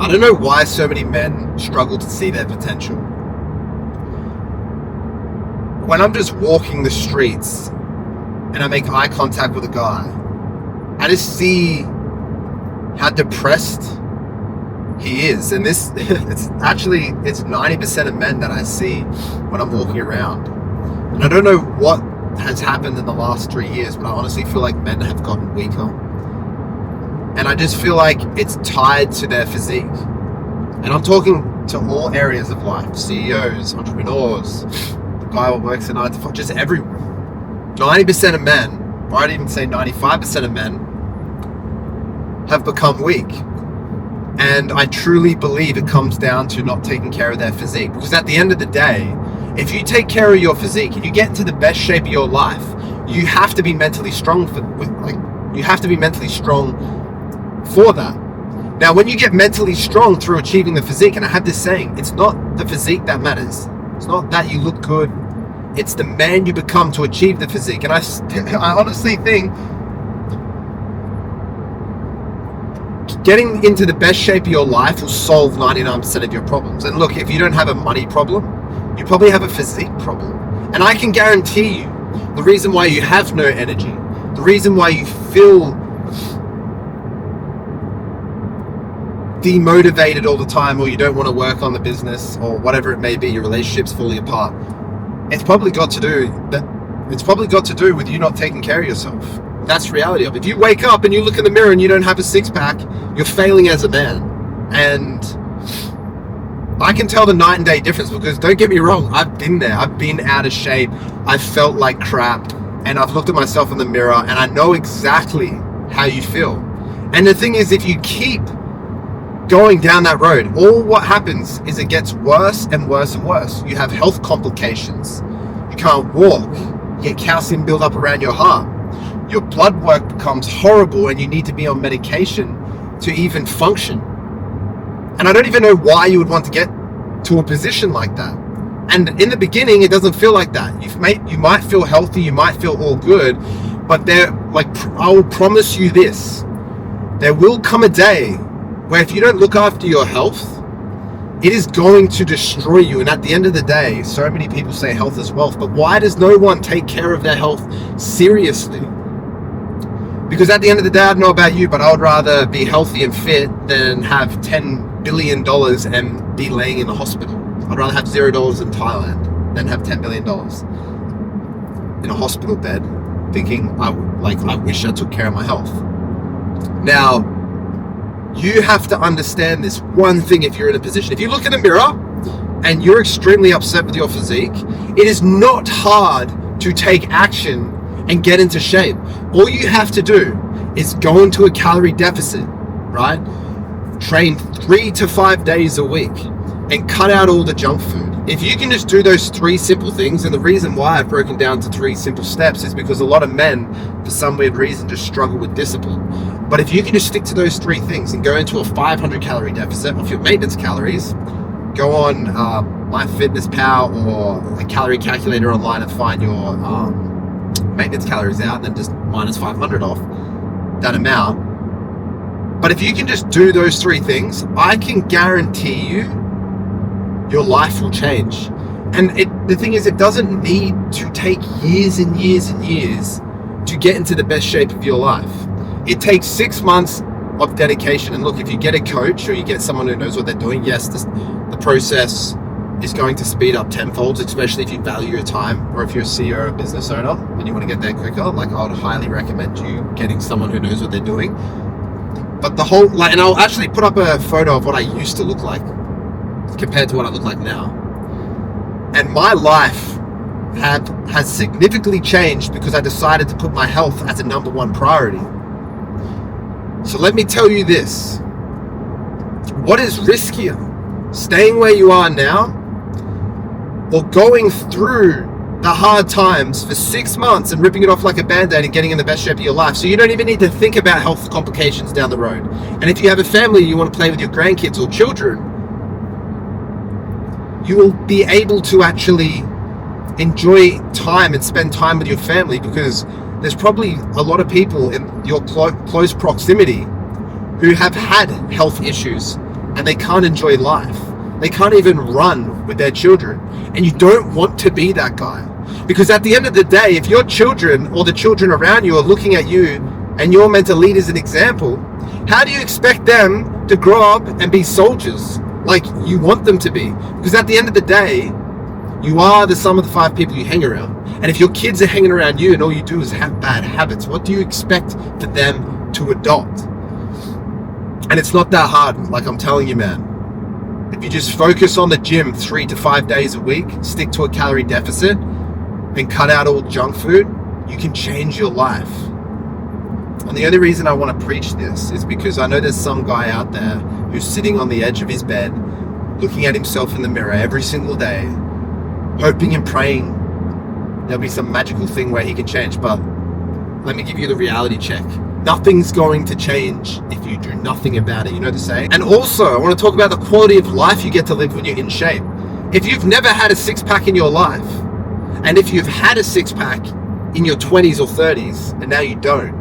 I don't know why so many men struggle to see their potential. When I'm just walking the streets and I make eye contact with a guy, I just see how depressed he is. And this, it's 90% of men that I see when I'm walking around. And I don't know what has happened in the last 3 years, but I honestly feel like men have gotten weaker. And I just feel like it's tied to their physique. And I'm talking to all areas of life, CEOs, entrepreneurs, the guy who works in 9 to 5, just everyone. 90% of men, or I'd even say 95% of men, have become weak. And I truly believe it comes down to not taking care of their physique. Because at the end of the day, if you take care of your physique and you get into the best shape of your life, you have to be mentally strong for that. Now, when you get mentally strong through achieving the physique, and I have this saying, it's not the physique that matters. It's not that you look good. It's the man you become to achieve the physique. And I honestly think getting into the best shape of your life will solve 99% of your problems. And look, if you don't have a money problem, you probably have a physique problem. And I can guarantee you, the reason why you have no energy, the reason why you feel demotivated all the time, or you don't want to work on the business, or whatever it may be, your relationship's falling apart, it's probably got to do with you not taking care of yourself. That's the reality of it. If you wake up and you look in the mirror and you don't have a six-pack, you're failing as a man. And I can tell the night and day difference, because don't get me wrong, I've been there. I've been out of shape. I've felt like crap, and I've looked at myself in the mirror, and I know exactly how you feel. And the thing is, if you keep going down that road, all what happens is it gets worse and worse and worse. You have health complications. You can't walk. You get calcium build up around your heart. Your blood work becomes horrible, and you need to be on medication to even function. And I don't even know why you would want to get to a position like that. And in the beginning, it doesn't feel like that. You might feel healthy, you might feel all good, but I will promise you this: there will come a day where if you don't look after your health, it is going to destroy you. And at the end of the day, so many people say health is wealth, but why does no one take care of their health seriously? Because at the end of the day, I don't know about you, but I would rather be healthy and fit than have $10 billion and be laying in the hospital. I'd rather have $0 in Thailand than have $10 billion in a hospital bed, thinking I wish I took care of my health. Now, you have to understand this one thing. If you're in a position, if you look in the mirror and you're extremely upset with your physique, it is not hard to take action and get into shape. All you have to do is go into a calorie deficit, right? Train 3 to 5 days a week and cut out all the junk food. If you can just do those 3 simple things, and the reason why I've broken down to 3 simple steps is because a lot of men, for some weird reason, just struggle with discipline. But if you can just stick to those 3 things and go into a 500 calorie deficit off your maintenance calories, go on MyFitnessPal or a calorie calculator online and find your maintenance calories out, and then just minus 500 off that amount. But if you can just do those 3 things, I can guarantee you your life will change. And the thing is, it doesn't need to take years and years and years to get into the best shape of your life. It takes 6 months of dedication. And look, if you get a coach or you get someone who knows what they're doing, yes, the process is going to speed up tenfold, especially if you value your time, or if you're a CEO or a business owner and you want to get there quicker. I would highly recommend you getting someone who knows what they're doing. But and I'll actually put up a photo of what I used to look like compared to what I look like now. And my life has significantly changed because I decided to put my health as a number 1 priority. So let me tell you this: what is riskier, staying where you are now, or going through the hard times for 6 months and ripping it off like a band-aid and getting in the best shape of your life, so you don't even need to think about health complications down the road? And if you have a family, you want to play with your grandkids or children, you will be able to actually enjoy time and spend time with your family, because there's probably a lot of people in your close proximity who have had health issues and they can't enjoy life. They can't even run with their children. And you don't want to be that guy. Because at the end of the day, if your children or the children around you are looking at you and you're meant to lead as an example, how do you expect them to grow up and be soldiers like you want them to be? Because at the end of the day, you are the sum of the 5 people you hang around. And if your kids are hanging around you and all you do is have bad habits, what do you expect for them to adopt? And it's not that hard, like I'm telling you, man. If you just focus on the gym 3 to 5 days a week, stick to a calorie deficit, and cut out all junk food, you can change your life. And the only reason I want to preach this is because I know there's some guy out there who's sitting on the edge of his bed, looking at himself in the mirror every single day, hoping and praying there'll be some magical thing where he can change. But let me give you the reality check. Nothing's going to change if you do nothing about it. You know the saying? And also, I want to talk about the quality of life you get to live when you're in shape. If you've never had a 6-pack in your life, and if you've had a 6-pack in your 20s or 30s, and now you don't,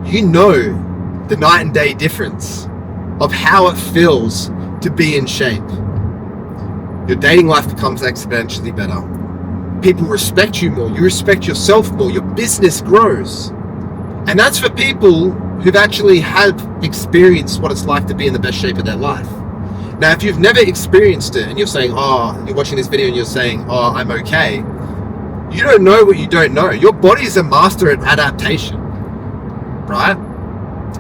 you know the night and day difference of how it feels to be in shape. Your dating life becomes exponentially better. People respect you more. You respect yourself more. Your business grows. And that's for people who've actually have experienced what it's like to be in the best shape of their life. Now, if you've never experienced it and you're saying, you're watching this video and you're saying, I'm okay, you don't know what you don't know. Your body is a master at adaptation, right?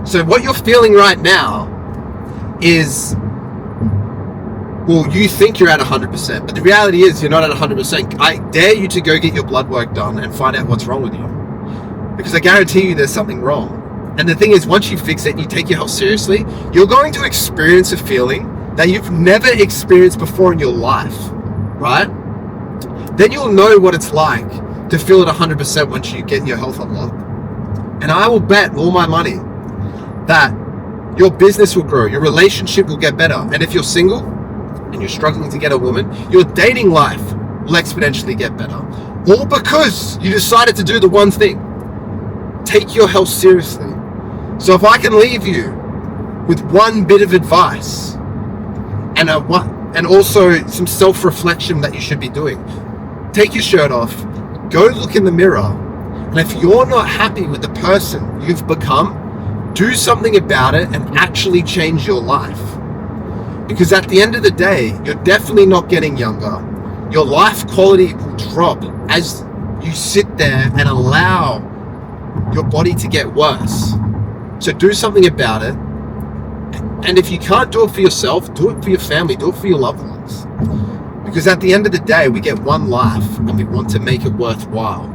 So what you're feeling right now is, well, you think you're at 100%, but the reality is you're not at 100%. I dare you to go get your blood work done and find out what's wrong with you. Because I guarantee you there's something wrong. And the thing is, once you fix it and you take your health seriously, you're going to experience a feeling that you've never experienced before in your life, right? Then you'll know what it's like to feel at 100% once you get your health unlocked. And I will bet all my money that your business will grow, your relationship will get better. And if you're single and you're struggling to get a woman, your dating life will exponentially get better. All because you decided to do the one thing. Take your health seriously. So if I can leave you with one bit of advice and also some self-reflection that you should be doing, take your shirt off, go look in the mirror, and if you're not happy with the person you've become, do something about it and actually change your life. Because at the end of the day, you're definitely not getting younger. Your life quality will drop as you sit there and allow your body to get worse. So do something about it. And if you can't do it for yourself, do it for your family, do it for your loved ones. Because at the end of the day, we get one life and we want to make it worthwhile.